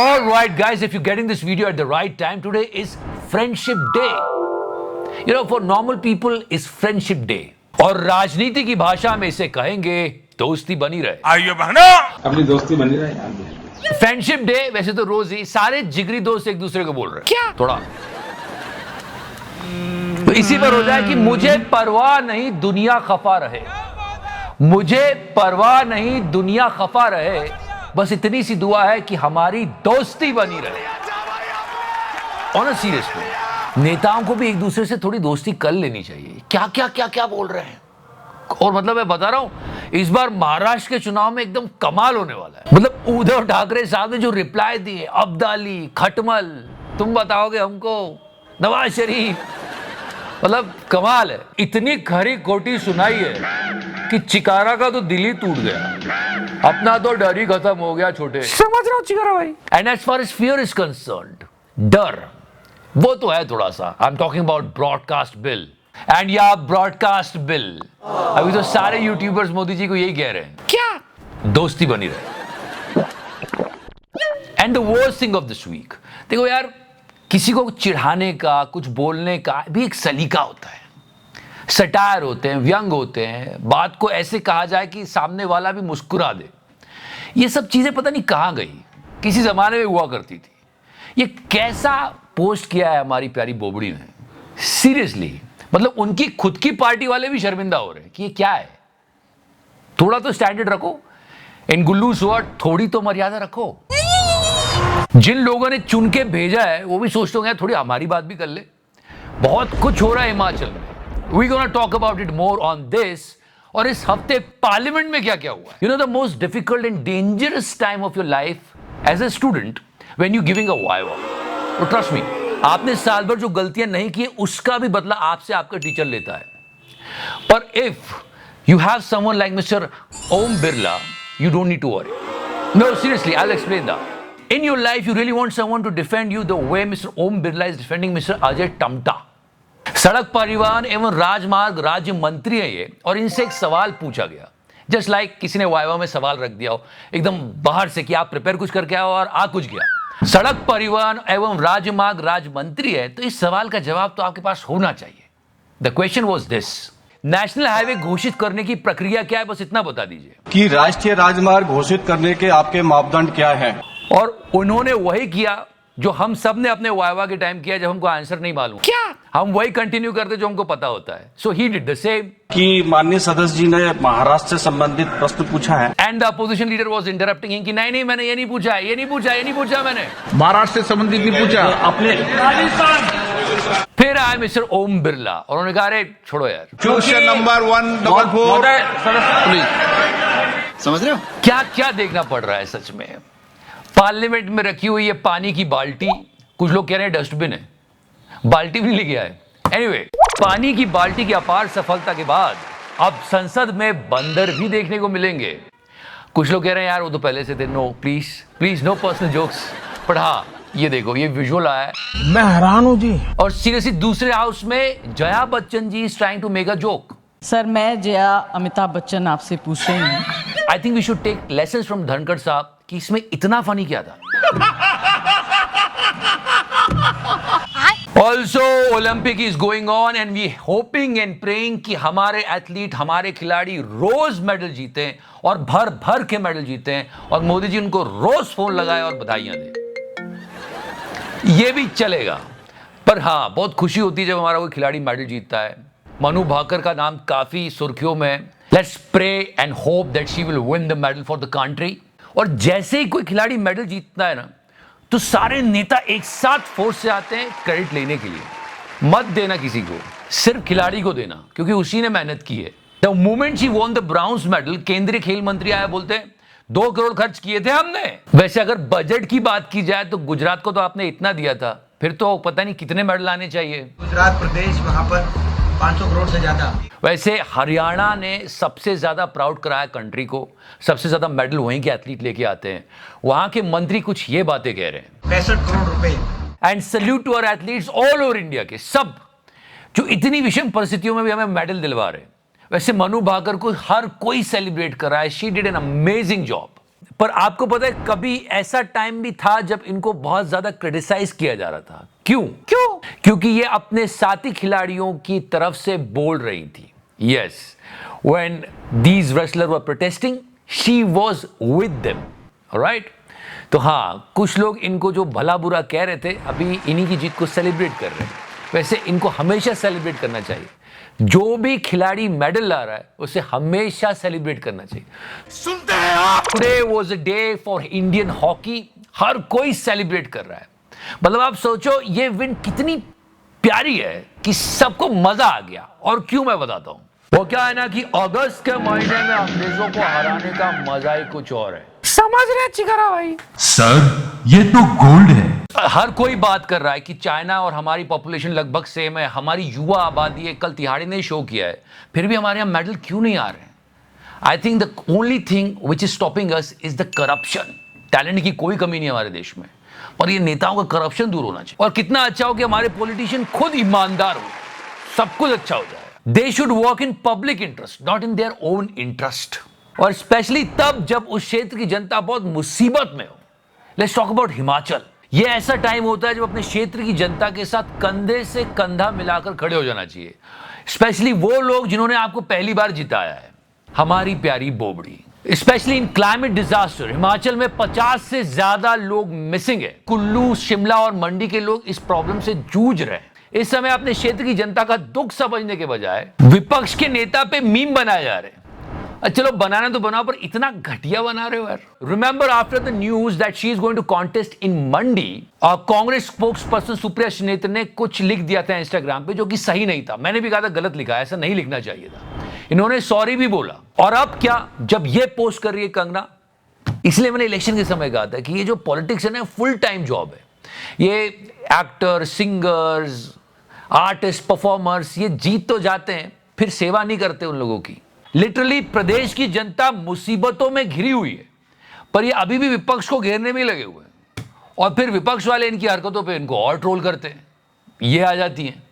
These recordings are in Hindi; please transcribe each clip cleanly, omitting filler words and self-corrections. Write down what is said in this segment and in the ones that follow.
All right, guys, if you're getting this video at the right time, today is Friendship Day. You know, for normal people, is Friendship Day. और राजनीति की भाषा में इसे कहेंगे दोस्ती बनी रहे। आइए बहनों, अपनी दोस्ती बनी रहे यार। फ्रेंडशिप डे वैसे तो रोज ही सारे जिगरी दोस्त एक दूसरे को बोल रहे हैं। क्या थोड़ा तो इसी पर हो जाए कि मुझे परवाह नहीं दुनिया खफा रहे, मुझे परवाह नहीं दुनिया खफा रहे, बस इतनी सी दुआ है कि हमारी दोस्ती बनी रहे। ऑन अ सीरियस नोट, नेताओं को भी एक दूसरे से थोड़ी दोस्ती कर लेनी चाहिए। क्या क्या क्या क्या बोल रहे हैं। और मतलब मैं बता रहा हूं, इस बार महाराष्ट्र के चुनाव में एकदम कमाल होने वाला है। मतलब उद्धव ठाकरे साहब ने जो रिप्लाई दिए, अब्दाली, खटमल, तुम बताओगे हमको, नवाज शरीफ, मतलब कमाल है। इतनी खरी खोटी सुनाई है कि चिकारा का तो दिल ही टूट गया। अपना तो डर ही खत्म हो गया छोटे, समझ रहा हूं चिकारा भाई। And as far as fear is concerned, डर वो तो है थोड़ा सा। I am talking about broadcast bill. And या ब्रॉडकास्ट बिल, अभी तो सारे यूट्यूबर्स मोदी जी को यही कह रहे हैं, क्या दोस्ती बनी रहे। And the worst thing of this week, देखो यार, किसी को चिढ़ाने का, कुछ बोलने का भी एक सलीका होता है। सटायर होते हैं, व्यंग होते हैं, बात को ऐसे कहा जाए कि सामने वाला भी मुस्कुरा दे। ये सब चीजें पता नहीं कहां गई, किसी जमाने में हुआ करती थी। ये कैसा पोस्ट किया है हमारी प्यारी बोबड़ी ने, सीरियसली। मतलब उनकी खुद की पार्टी वाले भी शर्मिंदा हो रहे हैं कि ये क्या है। थोड़ा तो स्टैंडर्ड रखो, इन गुल्लू सुअर थोड़ी तो मर्यादा रखो। जिन लोगों ने चुन के भेजा है वो भी सोचते होंगे थोड़ी हमारी बात भी कर ले। बहुत कुछ हो रहा है हिमाचल में, we gonna talk about it more on this. और इस हफ्ते पार्लियामेंट में क्या क्या हुआ है। You know the most difficult and dangerous time of your life as a student when you giving a viva. और ट्रस्ट मी, आपने साल भर जो गलतियां नहीं की उसका भी बदला आपसे आपका टीचर लेता है। पर if you have someone like mister Om Birla, you don't need to worry. No, seriously, I'll explain that. In your life, you really want someone to defend you the way Mr. Om Birla is defending Mr. Ajay Tamta. सड़क परिवहन एवं राजमार्ग राज्य मंत्री है ये, और इनसे एक सवाल पूछा गया, जस्ट लाइक किसी ने वाइवा में सवाल रख दिया हो एकदम बाहर से कि आप प्रिपेयर कुछ करके आओ और आ कुछ गया। सड़क परिवहन एवं राजमार्ग राज्य मंत्री है, तो इस सवाल का जवाब तो आपके पास होना चाहिए। The question was this, national highway घोषित करने की प्रक्रिया क्या है, बस इतना बता दीजिए कि राष्ट्रीय राजमार्ग घोषित करने के आपके मापदंड क्या है। और उन्होंने वही किया जो हम सब ने अपने वाइवा के टाइम किया जब हमको आंसर नहीं मालूम, क्या हम वही कंटिन्यू करते जो हमको पता होता है। सो ही डिड द सेम। कि माननीय सदस्य जी ने महाराष्ट्र से संबंधित प्रश्न पूछा है, and the opposition leader was interrupting him कि नहीं नहीं मैंने ये नहीं पूछा, ये नहीं पूछा, ये नहीं पूछा मैंने, महाराष्ट्र से संबंधित नहीं पूछा अपने। फिर आए मिस्टर ओम बिरला और उन्होंने कहा अरे छोड़ो यार, क्वेश्चन नंबर 144 प्लीज। समझ रहे हो क्या क्या देखना पड़ रहा है सच में। पार्लियामेंट में रखी हुई है पानी की बाल्टी, कुछ लोग कह रहे हैं डस्टबिन है, बाल्टी भी लेके आए। एनीवे, पानी की बाल्टी की अपार सफलता के बाद अब संसद में बंदर भी देखने को मिलेंगे। कुछ लोग कह रहे हैं यार वो तो पहले से थे, no please please no personal jokes. पर हाँ, ये देखो ये विजुअल आया है, मैं हैरान हूं जी। और सीरियसली दूसरे हाउस में Jaya Bachchan ji is trying to make a joke. Sir मैं जया अमिताभ बच्चन आपसे पूछ रही हूँ, I think we should take lessons from Dhankhar साहब कि इसमें इतना फनी क्या था। Also Olympic is going on and we hoping and praying कि हमारे एथलीट, हमारे खिलाड़ी रोज मेडल जीते और भर भर के मेडल जीते और मोदी जी उनको रोज फोन लगाए और बधाइयां दें। ये भी चलेगा, पर हाँ बहुत खुशी होती है जब हमारा कोई खिलाड़ी मेडल जीतता है। मनु भाकर का नाम काफी सुर्खियों में। Let's pray and hope that she will win the medal for the country. और जैसे ही कोई खिलाड़ी मेडल जीतता है ना, तो सारे नेता एक साथ फोर्स से आते हैं क्रेडिट लेने के लिए। मत देना किसी को, सिर्फ खिलाड़ी को देना, क्योंकि उसी ने मेहनत की है। The moment she won the bronze medal, केंद्रीय खेल मंत्री आया, बोलते हैं 2 करोड़ खर्च किए थे हमने। वैसे अगर बजट की बात की जाए तो गुजरात को तो आपने इतना दिया था, फिर तो पता नहीं कितने मेडल आने चाहिए। गुजरात प्रदेश वहां पर 500 करोड़ से ज्यादा। वैसे हरियाणा ने सबसे ज्यादा प्राउड कराया कंट्री को, सबसे ज्यादा मेडल वहीं के एथलीट लेके आते हैं। वहां के मंत्री कुछ ये बातें कह रहे हैं, 65 करोड़ रुपए। And salute to our athletes all over India के सब, जो इतनी विषम परिस्थितियों में भी हमें मेडल दिलवा रहे हैं। वैसे मनु भाकर को हर कोई सेलिब्रेट कर रहा है, she did an amazing job. पर आपको पता है कभी ऐसा टाइम भी था जब इनको बहुत ज्यादा क्रिटिसाइज किया जा रहा था। क्यों? क्योंकि ये अपने साथी खिलाड़ियों की तरफ से बोल रही थी। Yes, when these wrestler were protesting she was with them, right? तो हाँ, कुछ लोग इनको जो भला बुरा कह रहे थे अभी इन्हीं की जीत को सेलिब्रेट कर रहे हैं। वैसे इनको हमेशा सेलिब्रेट करना चाहिए। जो भी खिलाड़ी मेडल ला रहा है उसे हमेशा सेलिब्रेट करना चाहिए। सुनते हैं आप? Today was a day for Indian hockey. हर कोई सेलिब्रेट कर रहा है। मतलब आप सोचो ये विन कितनी प्यारी है कि सबको मजा आ गया। और क्यों, मैं बताता हूं। वो क्या है ना कि अगस्त के महीने में अंग्रेजों को हराने का मजा ही कुछ और है। समझ रहे चिकरा भाई? सर ये तो गोल्ड है। हर कोई बात कर रहा है कि चाइना और हमारी पॉपुलेशन लगभग सेम है, हमारी युवा आबादी है। कल तिहाड़ी ने शो किया है, फिर भी हमारे यहाँ मेडल क्यों नहीं आ रहे हैं? I think the only thing which is stopping us is the corruption. Talent की कोई कमी नहीं हमारे देश में, पर ये नेताओं का करप्शन दूर होना चाहिए। और कितना अच्छा हो कि हमारे पॉलिटिशियन खुद ईमानदार हो, सब कुछ अच्छा हो जाए। They should work in public interest, not in their own interest. और स्पेशली तब जब उस क्षेत्र की जनता बहुत मुसीबत में हो। Let's talk about Himachal. ये ऐसा टाइम होता है जब अपने क्षेत्र की जनता के साथ कंधे से कंधा मिलाकर खड़े हो जाना चाहिए। स्पेशली वो लोग जिन्होंने आपको पहली बार जिताया है। हमारी प्यारी बोबड़ी। Specially in climate disaster Himachal में 50 से ज्यादा लोग मिसिंग है। कुल्लू, शिमला और मंडी के लोग इस प्रॉब्लम से जूझ रहे हैं। इस समय अपने क्षेत्र की जनता का दुख समझने के बजाय विपक्ष के नेता पे मीम बनाए जा रहे हैं। चलो बनाना तो बनाओ, पर इतना घटिया बना रहे हो यार। Remember after the news that she is going to contest in Mandi, Congress spokesperson Supriya Shrinate ने कुछ लिख दिया था इंस्टाग्राम पे जो कि सही नहीं था। मैंने भी कहा था गलत लिखा है, ऐसा नहीं लिखना चाहिए था। इन्होंने सॉरी भी बोला। और अब क्या, जब ये पोस्ट कर रही है कंगना, इसलिए मैंने इलेक्शन के समय कहा था कि ये जो पॉलिटिक्स है ना, फुल टाइम जॉब है। ये एक्टर, सिंगर्स, आर्टिस्ट, परफॉर्मर्स ये जीत तो जाते हैं, फिर सेवा नहीं करते उन लोगों की। लिटरली प्रदेश की जनता मुसीबतों में घिरी हुई है, पर ये अभी भी विपक्ष को घेरने में लगे हुए हैं। और फिर विपक्ष वाले इनकी हरकतों पे इनको और ट्रोल करते हैं। ये आ जाती हैं।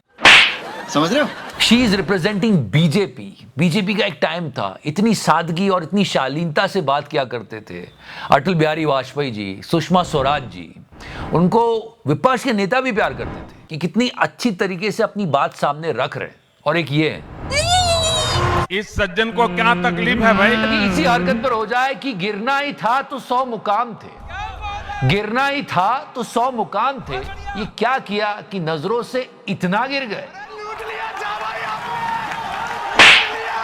समझ रहे हो? She is representing BJP. BJP का एक टाइम था, इतनी सादगी और इतनी शालीनता से बात किया करते थे अटल बिहारी वाजपेयी जी, सुषमा स्वराज जी। उनको विपक्ष के नेता भी प्यार करते थे कि कितनी अच्छी तरीके से अपनी बात सामने रख रहे। और एक ये है, इस सज्जन को क्या तकलीफ है भाई? कि इसी हरकत पर हो जाए कि गिरना ही था तो 100 मुकाम थे। गिरना ही था तो 100 मुकाम थे। ये क्या किया कि नजरों से इतना गिर गए।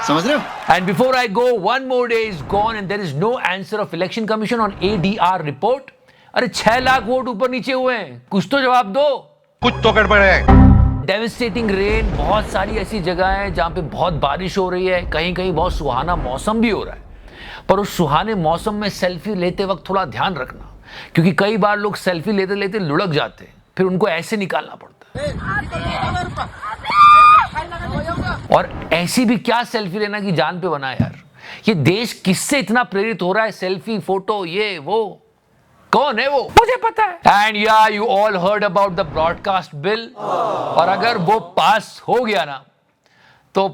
समझ रहे हो? And before I go, one more day is gone and there is no answer of Election Commission on ADR report. अरे 6 लाख वोट ऊपर नीचे हुए हैं, कुछ तो जवाब दो। कुछ तो गड़बड़ है। डेविस्टेटिंग रेन, बहुत सारी ऐसी जगह है जहां पे बहुत बारिश हो रही है, कहीं कहीं बहुत सुहाना मौसम भी हो रहा है। पर उस सुहाने मौसम में सेल्फी लेते वक्त थोड़ा ध्यान रखना, क्योंकि कई बार लोग सेल्फी लेते लेते लुढ़क जाते हैं, फिर उनको ऐसे निकालना पड़ता है। और ऐसी भी क्या सेल्फी लेना कि जान पे बना यार। ये देश किससे इतना प्रेरित हो रहा है? सेल्फी, फोटो, ये वो, कौन है वो? मुझे पता है। एंड या you all heard about the broadcast bill. और अगर वो पास हो गया ना, तो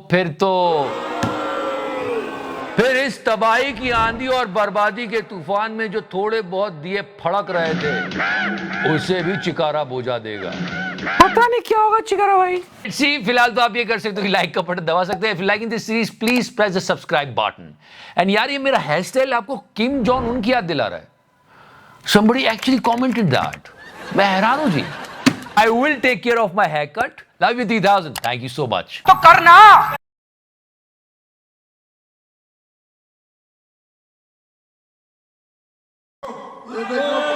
फिर इस तबाही की आंधी और बर्बादी के तूफान में जो थोड़े बहुत दिए फड़क रहे थे, उसे भी चिकारा बोझा देगा। पता नहीं क्या होगा चिकारा भाई। सी, फिलहाल तो आप ये कर सकते हो कि लाइक का बटन दबा सकते हैं। If you liking this series please press the subscribe button. And यार, ये मेरा हेयर स्टाइल आपको किम जॉन उन की याद दिला रहा है। Somebody actually commented that. मैं हैरान हूं जी। I will take care of my haircut. Love you 3000. Thank you so much. तो करना। ये देखो